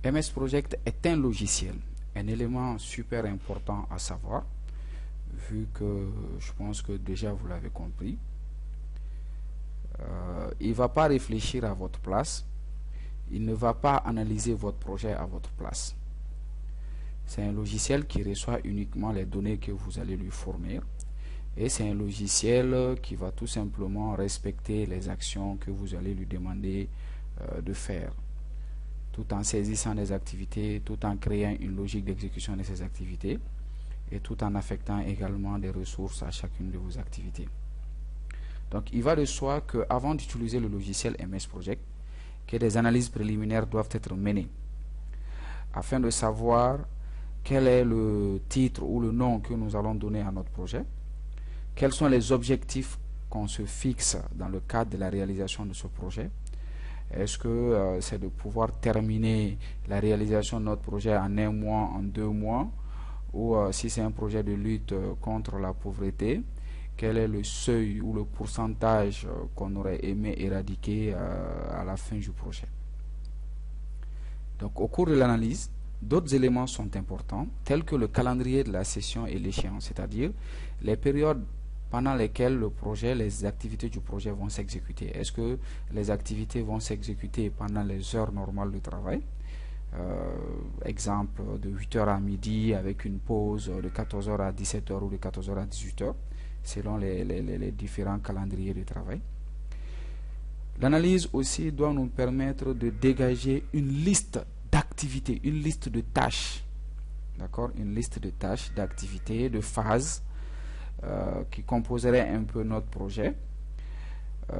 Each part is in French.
MS Project est un logiciel, un élément super important à savoir, vu que je pense que déjà vous l'avez compris. Il ne va pas réfléchir à votre place, il ne va pas analyser votre projet à votre place. C'est un logiciel qui reçoit uniquement les données que vous allez lui fournir, et c'est un logiciel qui va tout simplement respecter les actions que vous allez lui demander de faire, tout en saisissant des activités, tout en créant une logique d'exécution de ces activités et tout en affectant également des ressources à chacune de vos activités. Donc il va de soi qu'avant d'utiliser le logiciel MS Project, que des analyses préliminaires doivent être menées afin de savoir quel est le titre ou le nom que nous allons donner à notre projet, quels sont les objectifs qu'on se fixe dans le cadre de la réalisation de ce projet. Est-ce que c'est de pouvoir terminer la réalisation de notre projet en 1 mois, en 2 mois, ou si c'est un projet de lutte contre la pauvreté, quel est le seuil ou le pourcentage qu'on aurait aimé éradiquer à la fin du projet. Donc au cours de l'analyse, d'autres éléments sont importants, tels que le calendrier de la session et l'échéance, c'est-à-dire les périodes pendant lesquelles le projet, les activités du projet vont s'exécuter. Est-ce que les activités vont s'exécuter pendant les heures normales de travail, exemple de 8h à midi avec une pause de 14h à 17h ou de 14h à 18h, selon les différents calendriers de travail. L'analyse aussi doit nous permettre de dégager une liste d'activités, une liste de tâches, d'accord, une liste de tâches, d'activités, de phases qui composerait un peu notre projet.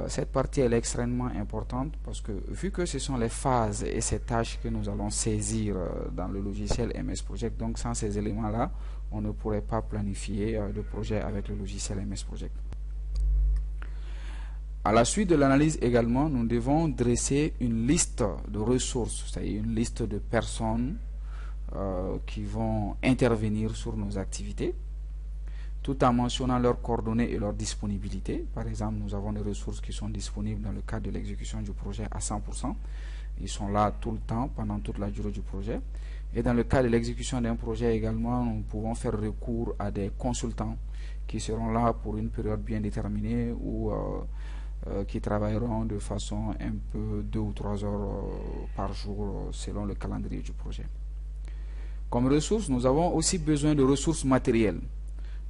Cette partie elle est extrêmement importante parce que vu que ce sont les phases et ces tâches que nous allons saisir dans le logiciel MS Project, donc sans ces éléments là on ne pourrait pas planifier le projet avec le logiciel MS Project. À la suite de l'analyse également, nous devons dresser une liste de ressources, c'est-à-dire une liste de personnes qui vont intervenir sur nos activités, tout en mentionnant leurs coordonnées et leur disponibilité. Par exemple, nous avons des ressources qui sont disponibles dans le cadre de l'exécution du projet à 100%. Ils sont là tout le temps, pendant toute la durée du projet. Et dans le cadre de l'exécution d'un projet également, nous pouvons faire recours à des consultants qui seront là pour une période bien déterminée ou qui travailleront de façon un peu 2 ou 3 heures par jour selon le calendrier du projet. Comme ressources, nous avons aussi besoin de ressources matérielles.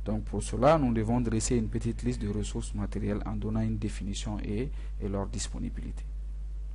Donc pour cela, nous devons dresser une petite liste de ressources matérielles en donnant une définition et leur disponibilité.